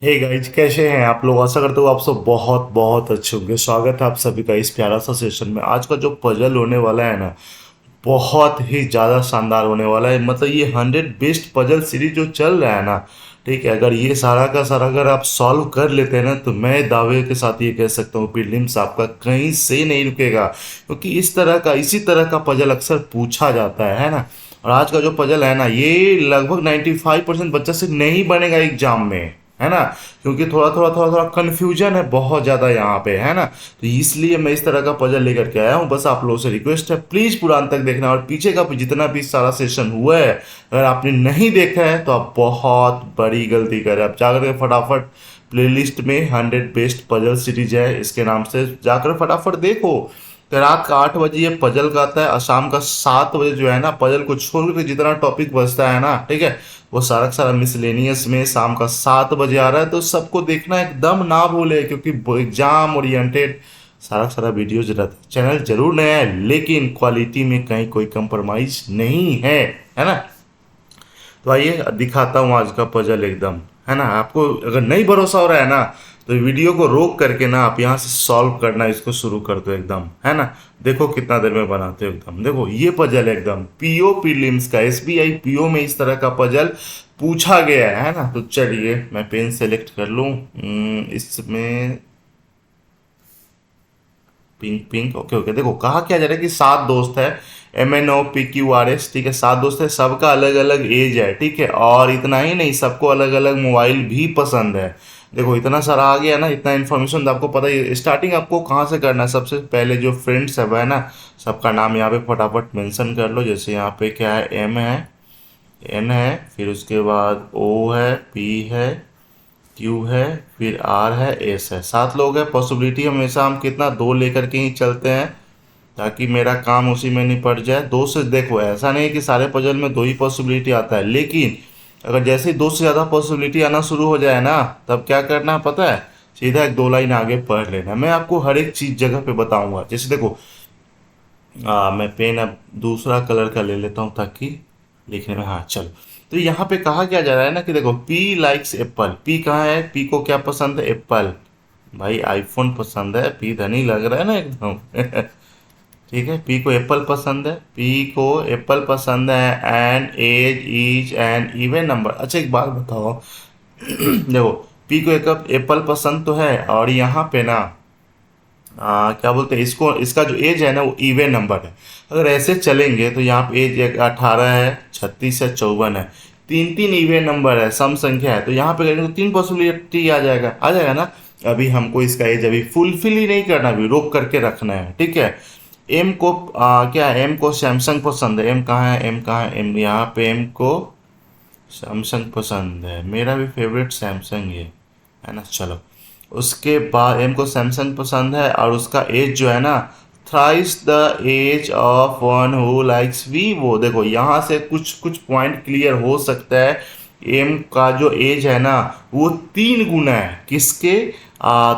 Hey guys, कैसे हैं आप लोग? आशा करते हो आप सब बहुत बहुत अच्छे होंगे। स्वागत है आप सभी का इस प्यारा सा सेशन में। आज का जो पजल होने वाला है ना, बहुत ही ज़्यादा शानदार होने वाला है। मतलब ये 100 बेस्ट पजल सीरीज जो चल रहा है ना, ठीक है, अगर ये सारा का सारा अगर आप सॉल्व कर लेते हैं ना, तो मैं दावे के साथ ये कह सकता हूँ प्रीलिम्स आपका कहीं से नहीं रुकेगा। क्योंकि इसी तरह का पजल अक्सर पूछा जाता है ना। और आज का जो पजल है ना, ये लगभग 95% बच्चा से नहीं बनेगा एग्जाम में, है ना। क्योंकि थोड़ा कंफ्यूजन है बहुत ज़्यादा यहाँ पे, है ना। तो इसलिए मैं इस तरह का पजल लेकर के आया हूँ। बस आप लोगों से रिक्वेस्ट है, प्लीज़ पूरा अंत तक देखना। और पीछे का जितना भी सारा सेशन हुआ है, अगर आपने नहीं देखा है तो आप बहुत बड़ी गलती कर रहे हैं। आप जाकर के फटाफट प्लेलिस्ट में 100 बेस्ट पजल सीरीज है, इसके नाम से जाकर फटाफट देखो। तो रात का 8 बजे ये पजल का आता है, और शाम का 7 बजे जो है ना, पजल को छोड़ के जितना टॉपिक बचता है ना, ठीक है, वो सारा का सारा मिसलेनियस में शाम का 7 बजे आ रहा है। तो सबको देखना एकदम ना भूले, क्योंकि एग्जाम ओरिएंटेड सारा का सारा वीडियोज रहता है। चैनल जरूर नया है, लेकिन क्वालिटी में कहीं कोई कंप्रोमाइज नहीं है ना। तो आइए दिखाता हूँ आज का पजल एकदम, है ना। आपको अगर नहीं भरोसा हो रहा है ना, तो वीडियो को रोक करके ना आप यहाँ से सॉल्व करना इसको शुरू कर दो एकदम, है ना। देखो कितना देर में बनाते हो एकदम। देखो ये पजल है एकदम पीओ प्रीलिम्स का, एसबीआई पीओ में इस तरह का पजल पूछा गया है ना। तो चलिए मैं पेन सेलेक्ट कर लूँ। इसमें पिंक पिंक, ओके ओके। देखो कहा क्या जा रहा है कि 7 दोस्त है, MNOPQRS, ठीक है। 7 दोस्त है, सबका अलग अलग एज है, ठीक है। और इतना ही नहीं, सबको अलग अलग मोबाइल भी पसंद है। देखो इतना सारा आ गया ना, इतना इन्फॉर्मेशन तो आपको पता ही। स्टार्टिंग आपको कहाँ से करना है? सबसे पहले जो फ्रेंड्स है ना, सबका नाम यहाँ पे फटाफट मेंशन कर लो। जैसे यहाँ पे क्या है, M है, N है, फिर उसके बाद O है, P है, क्यू है, फिर आर है, एस है। 7 लोग हैं। पॉसिबिलिटी हमेशा हम कितना, 2 लेकर के ही चलते हैं, ताकि मेरा काम उसी में निपट जाए। 2 से देखो, ऐसा नहीं कि सारे पजल में 2 ही पॉसिबिलिटी आता है, लेकिन अगर जैसे ही 2 से ज़्यादा पॉसिबिलिटी आना शुरू हो जाए ना, तब क्या करना है पता है? सीधा 1-2 लाइन आगे पढ़ लेना। मैं आपको हर एक चीज़ जगह पे बताऊंगा। जैसे देखो, मैं पेन अब दूसरा कलर का ले लेता हूँ, ताकि लिखने में, हाँ चलो। तो यहाँ पे कहा क्या जा रहा है ना कि देखो, पी लाइक्स एप्पल। पी कहाँ है? पी को क्या पसंद है? एप्पल। भाई आईफोन पसंद है, पी धनी लग रहा है ना एकदम। ठीक है, पी को एप्पल पसंद है, पी को एप्पल पसंद है, and age is an even number. अच्छा एक बात बताओ, देखो पी को एक एप्पल पसंद तो है, और यहाँ पे ना क्या बोलते हैं इसको, इसका जो एज है ना वो इवन नंबर है। अगर ऐसे चलेंगे तो यहाँ पे एज 18 है, 36 है, 54 है। तीन तीन इवन नंबर है, सम संख्या है, तो यहाँ पे करेंगे तो 3 पॉसिबिलिटी आ जाएगा ना। अभी हमको इसका एज अभी फुलफिल ही नहीं करना, अभी रोक करके रखना है, ठीक है। एम को क्या है, एम को सैमसंग पसंद है। एम कहाँ है? एम कहाँ है? एम यहाँ पे, एम को सैमसंग पसंद है। मेरा भी फेवरेट सैमसंग है ना। चलो, उसके बाद एम को सैमसंग पसंद है, और उसका एज जो है ना, thrice the age of one who likes Vivo. देखो यहाँ से कुछ कुछ पॉइंट क्लियर हो सकता है। एम का जो एज है ना, वो 3 गुना है किसके?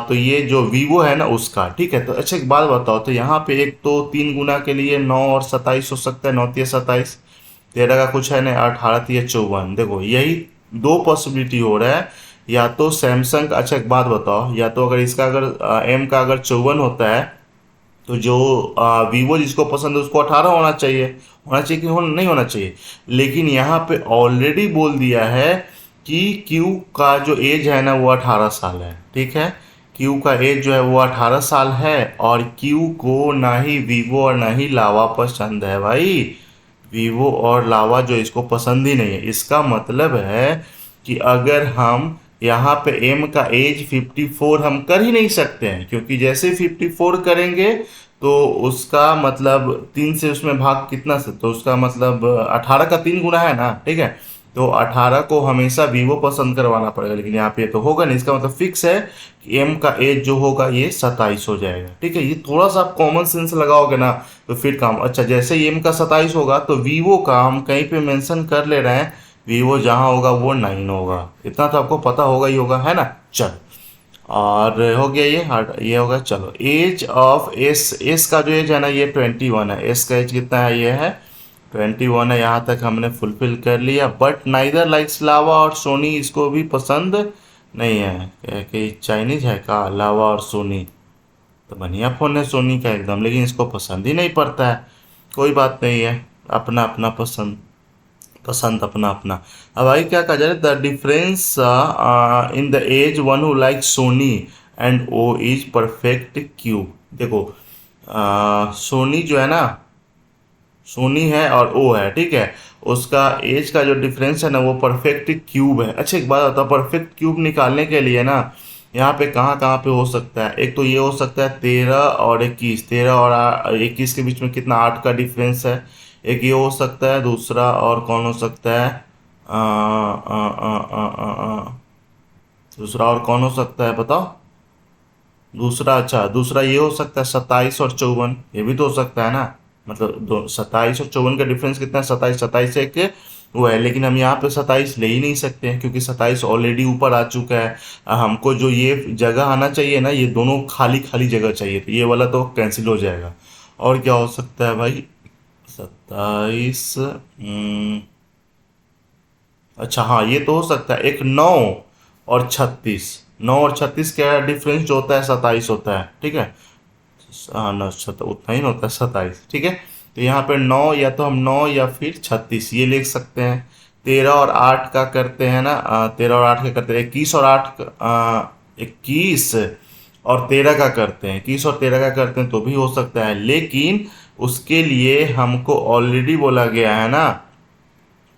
तो ये जो वीवो है ना उसका, ठीक है। तो अच्छा एक बात बताओ, तो यहाँ पे एक तो 3 गुना के लिए 9 और 27 हो सकता है, 9 3 27, 13 का कुछ है ना, 18 3 54। देखो यही 2 पॉसिबिलिटी हो रहा है। या तो सैमसंग, अच्छा एक बात बताओ, या तो अगर इसका अगर एम का अगर 54 होता है, तो जो वीवो जिसको पसंद है उसको 18 होना चाहिए कि नहीं होना चाहिए। लेकिन यहाँ पे ऑलरेडी बोल दिया है कि क्यू का जो एज है ना वो 18 साल है, ठीक है। क्यू का एज जो है वो 18 साल है, और क्यू को ना ही वीवो और ना ही लावा पसंद है भाई। वीवो और लावा जो इसको पसंद ही नहीं है। इसका मतलब है कि अगर हम यहाँ पे एम का एज 54 हम कर ही नहीं सकते हैं, क्योंकि जैसे 54 करेंगे तो उसका मतलब 3 से उसमें भाग कितना से, तो उसका मतलब 18 का 3 गुना है ना, ठीक है। तो 18 को हमेशा वीवो पसंद करवाना पड़ेगा, लेकिन यहाँ पे तो होगा नहीं। इसका मतलब फिक्स है कि एम का एज जो होगा ये 27 हो जाएगा, ठीक है। ये थोड़ा सा आप कॉमन सेंस लगाओगे ना, तो फिर काम अच्छा। जैसे ही एम का 27 होगा, तो वीवो का हम कहीं पे मेंशन कर ले रहे हैं, वीवो जहाँ होगा वो 9 होगा। इतना तो आपको पता होगा ही होगा, है ना। चल, और हो गया ये हार्ड, ये होगा। चलो, एज ऑफ एस, एस का जो एज है ना ये 21 है। एस का एज कितना है? ये है 21 है। यहाँ तक हमने फुलफिल कर लिया। बट नाइदर लाइक्स लावा और सोनी इसको भी पसंद नहीं है कि चाइनीज है का लावा और सोनी। तो बढ़िया फ़ोन है सोनी का एकदम, लेकिन इसको पसंद ही नहीं पड़ता है। कोई बात नहीं है, अपना अपना पसंद, पसंद अपना अपना। अब भाई क्या कहा जाए, the difference in the age one who like Sony and O is perfect cube. देखो सोनी जो है ना, सोनी है और ओ है, ठीक है। उसका एज का जो डिफरेंस है ना वो परफेक्ट क्यूब है। अच्छा एक बात बताओ, परफेक्ट क्यूब निकालने के लिए ना यहाँ पे कहाँ कहाँ पे हो सकता है, एक तो ये हो सकता है 13 और 21, 13 और 21 के बीच में कितना 8 का डिफरेंस है। एक ये हो सकता है, दूसरा और कौन हो सकता है, दूसरा और कौन हो सकता है बताओ। दूसरा, अच्छा दूसरा ये हो सकता है 27 और 54, ये भी तो हो सकता है ना। मतलब दो 27 और 54 का डिफरेंस कितना है, 27, 27 एक वो है, लेकिन हम यहाँ पे 27 ले ही नहीं सकते हैं क्योंकि 27 ऑलरेडी ऊपर आ चुका है। हमको जो ये जगह आना चाहिए ना, ये दोनों खाली खाली जगह चाहिए, तो ये वाला तो कैंसिल हो जाएगा। और क्या हो सकता है भाई, 27, अच्छा हाँ ये तो हो सकता है, एक 9 और 36, 9 और 36 क्या डिफरेंस जो होता है 27 होता है, ठीक है। हाँ न उतना ही ना होता है 27, ठीक है। तो यहाँ पे 9, या तो हम 9 या फिर 36 ये लिख सकते हैं। 13 और 8 का करते हैं ना, 13 और 8 का करते हैं, 21 और 8 21 और 13 का करते हैं, 21 और 13 का करते हैं तो भी हो सकता है, लेकिन उसके लिए हमको ऑलरेडी बोला गया है ना,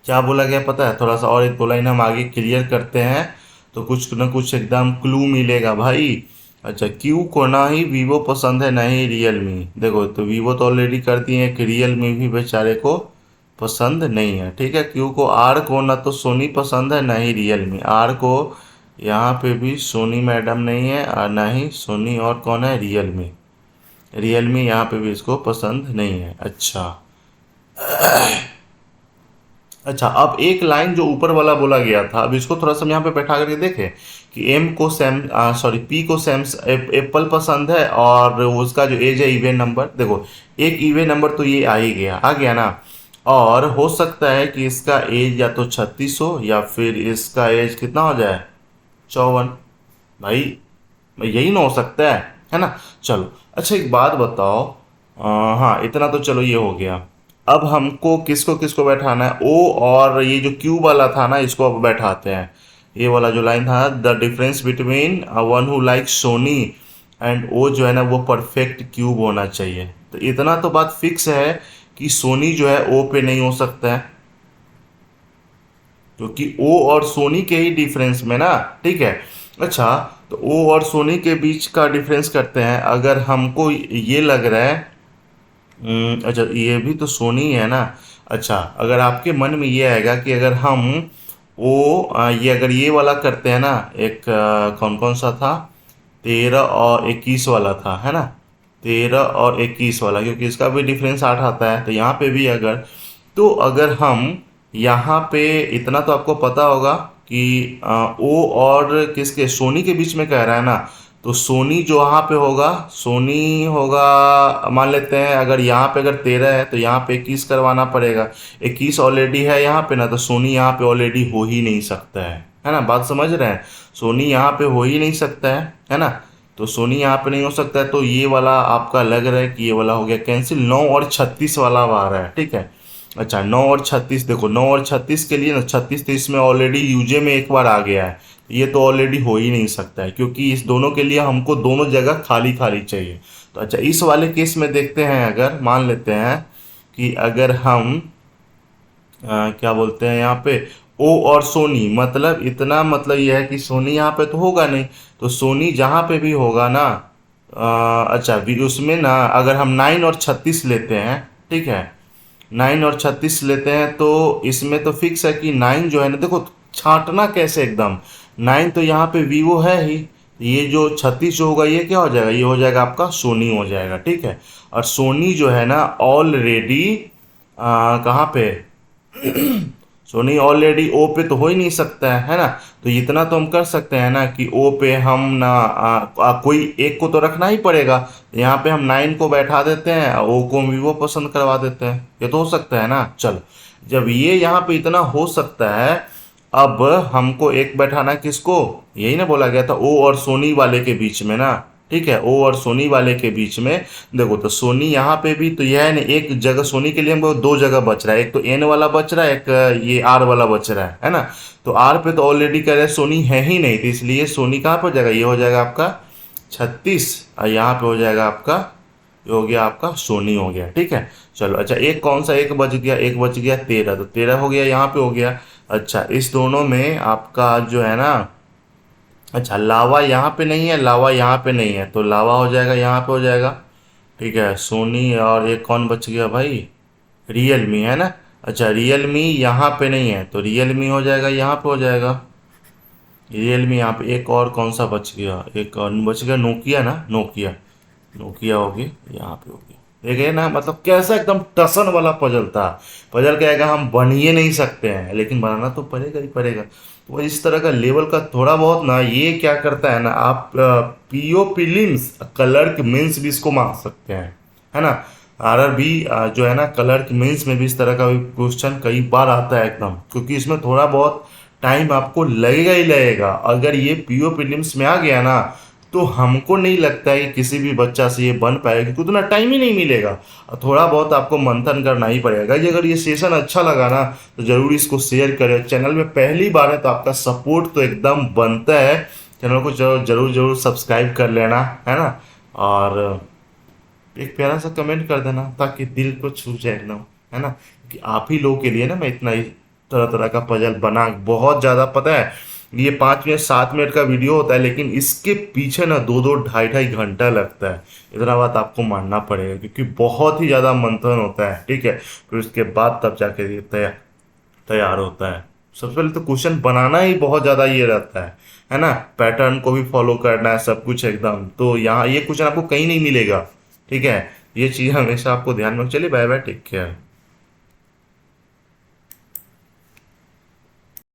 क्या बोला गया पता है, थोड़ा सा और एक दो लाइन हम आगे क्लियर करते हैं तो कुछ ना कुछ एकदम क्लू मिलेगा भाई। अच्छा, क्यू को ना ही वीवो पसंद है ना ही रियलमी। देखो तो वीवो तो ऑलरेडी कर दिए हैं कि रियलमी भी बेचारे को पसंद नहीं है, ठीक है। क्यू को, आर को ना तो सोनी पसंद है ना ही रियलमी, आर को यहाँ पे भी सोनी मैडम नहीं है और ना ही सोनी, और कौन है, रियलमी। रियलमी यहाँ पे भी इसको पसंद नहीं है। अच्छा, अच्छा अब एक लाइन जो ऊपर वाला बोला गया था, अब इसको थोड़ा सा हम यहाँ पे बैठा करके देखें कि एम को सैम सॉरी पी को सैम्स एप्पल पसंद है और उसका जो एज है इवन नंबर। देखो एक इवन नंबर तो ये आ गया ना। और हो सकता है कि इसका एज या तो 36 हो या फिर इसका एज कितना हो जाए, 54। भाई यही ना हो सकता है ना। चलो अच्छा एक बात बताओ, हाँ इतना तो चलो ये हो गया। अब हमको किसको किसको बैठाना है, ओ और ये जो क्यू वाला था ना इसको अब बैठाते हैं। ये वाला जो लाइन था, the difference between one who like Sony and ओ जो है ना वो परफेक्ट क्यूब होना चाहिए। तो इतना तो बात फिक्स है कि सोनी जो है ओ पे नहीं हो सकता है, क्योंकि ओ और सोनी के ही डिफरेंस में ना, ठीक है। अच्छा तो ओ और सोनी के बीच का डिफरेंस करते हैं, अगर हमको ये लग रहा है, अच्छा ये भी तो सोनी है ना। अच्छा अगर आपके मन में ये आएगा कि अगर हम ये अगर ये वाला करते हैं ना, एक कौन कौन सा था, 13 और 21 वाला था है ना, 13 और 21 वाला, क्योंकि इसका भी डिफरेंस 8 आता है, तो यहाँ पे भी अगर, तो अगर हम यहाँ पे, इतना तो आपको पता होगा कि ओ और किसके, सोनी के बीच में कह रहा है ना, तो सोनी जो यहाँ पे होगा, सोनी होगा, मान लेते हैं अगर यहाँ पे अगर 13 है तो यहाँ पे 21 करवाना पड़ेगा। 21 ऑलरेडी है यहाँ पे ना, तो सोनी यहाँ पे ऑलरेडी हो ही नहीं सकता है ना, बात समझ रहे हैं। सोनी यहाँ पे हो ही नहीं सकता है ना। तो सोनी यहाँ पे नहीं हो सकता है, तो ये वाला आपका लग रहा है कि ये वाला हो गया कैंसिल। 9 और 36 वाला आ रहा है, ठीक है। अच्छा 9 और 36, देखो 9 और 36 के लिए ना, 36 तो इसमें ऑलरेडी यूजे में एक बार आ गया है, ये तो ऑलरेडी हो ही नहीं सकता है, क्योंकि इस दोनों के लिए हमको दोनों जगह खाली खाली चाहिए। तो अच्छा इस वाले केस में देखते हैं, अगर मान लेते हैं कि अगर हम क्या बोलते हैं यहाँ पे, ओ और सोनी, मतलब इतना मतलब यह है कि सोनी यहाँ पे तो होगा नहीं, तो सोनी जहाँ पे भी होगा ना, अच्छा उसमें ना अगर हम 9 और 36 लेते हैं, ठीक है, 9 और 36 लेते हैं तो इसमें तो फिक्स है कि 9 जो है ना, देखो छांटना कैसे एकदम, 9 तो यहाँ पे वीवो है ही, ये जो 36 जो होगा ये क्या हो जाएगा, ये हो जाएगा आपका सोनी हो जाएगा, ठीक है। और सोनी जो है ना ऑलरेडी कहाँ पे, सोनी ऑलरेडी ओ पे तो हो ही नहीं सकता है ना। तो इतना तो हम कर सकते हैं ना कि ओ पे हम ना कोई एक को तो रखना ही पड़ेगा, यहाँ पे हम 9 को बैठा देते हैं, ओ को हम वीवो पसंद करवा देते हैं, ये तो हो सकता है ना। चल जब ये यहाँ पे इतना हो सकता है अब हमको एक बैठाना किसको, यही ना बोला गया था, ओ और सोनी वाले के बीच में ना। ठीक है, ओ और सोनी वाले के बीच में। देखो तो सोनी यहाँ पे भी तो यह है ना, एक जगह सोनी के लिए हमको दो जगह बच रहा है, एक तो एन वाला बच रहा है, एक ये आर वाला बच रहा है ना। तो आर पे तो ऑलरेडी कह रहे हैं सोनी है ही नहीं, तो इसलिए सोनी कहाँ पे हो जाएगा, ये हो जाएगा आपका 36, और यहाँ पे हो जाएगा आपका, ये हो गया आपका सोनी हो गया। ठीक है, चलो अच्छा, एक कौन सा एक बच गया, एक बच गया 13, तो 13 हो गया, यहाँ पे हो गया। अच्छा, इस दोनों में आपका जो है ना, अच्छा लावा यहाँ पे नहीं है, लावा यहाँ पे नहीं है, तो लावा हो जाएगा यहाँ पे हो जाएगा। ठीक है, सोनी, और एक कौन बच गया भाई, रियलमी है ना। अच्छा रियलमी यहाँ पे नहीं है, तो रियलमी हो जाएगा यहाँ पे हो जाएगा, रियलमी यहाँ पे। एक और कौन सा बच गया, एक और बच गया, नोकिया ना, नोकिया, नोकिया होगी यहाँ पे होगी। देखे ना, मतलब कैसा एकदम टसन वाला पजल था। पजल क्या है, हम बन ही नहीं सकते हैं, लेकिन बनाना तो पड़ेगा ही पड़ेगा। तो इस तरह का लेवल का थोड़ा बहुत ना, ये क्या करता है ना, आप पीओ प्रीलिम्स कलर के मेंस भी इसको मांग सकते हैं, है ना। आरआरबी जो है ना, कलर के मेंस में भी इस तरह का क्वेश्चन कई बार आता है एकदम, क्योंकि इसमें थोड़ा बहुत टाइम आपको लगेगा ही लगेगा। अगर ये पीओ प्रीलिम्स में आ गया ना, तो हमको नहीं लगता है कि किसी भी बच्चा से ये बन पाएगा, क्योंकि उतना टाइम ही नहीं मिलेगा। और थोड़ा बहुत आपको मंथन करना ही पड़ेगा। ये अगर ये सेशन अच्छा लगा ना, तो जरूर इसको शेयर करें। चैनल में पहली बार है तो आपका सपोर्ट तो एकदम बनता है। चैनल को जरूर जरूर जरूर सब्सक्राइब कर लेना, है ना। और एक प्यारा सा कमेंट कर देना, ताकि दिल को छू जाए एकदम, है ना। कि आप ही लोगों के लिए ना मैं इतना ही तरह तरह का पजल बना, बहुत ज़्यादा पता है। ये 5 मिनट 7 मिनट का वीडियो होता है, लेकिन इसके पीछे ना 2 2 ढाई ढाई घंटा लगता है। इतना बात आपको मानना पड़ेगा, क्योंकि बहुत ही ज़्यादा मंथन होता है। ठीक है, फिर उसके बाद तब जाके ये तैयार तैयार होता है। सबसे पहले तो क्वेश्चन बनाना ही बहुत ज़्यादा ये रहता है ना। पैटर्न को भी फॉलो करना है, सब कुछ एकदम। तो यहाँ ये क्वेश्चन आपको कहीं नहीं मिलेगा। ठीक है, ये चीज़ हमेशा आपको ध्यान में, चलिए बाय बाय, टेक केयर।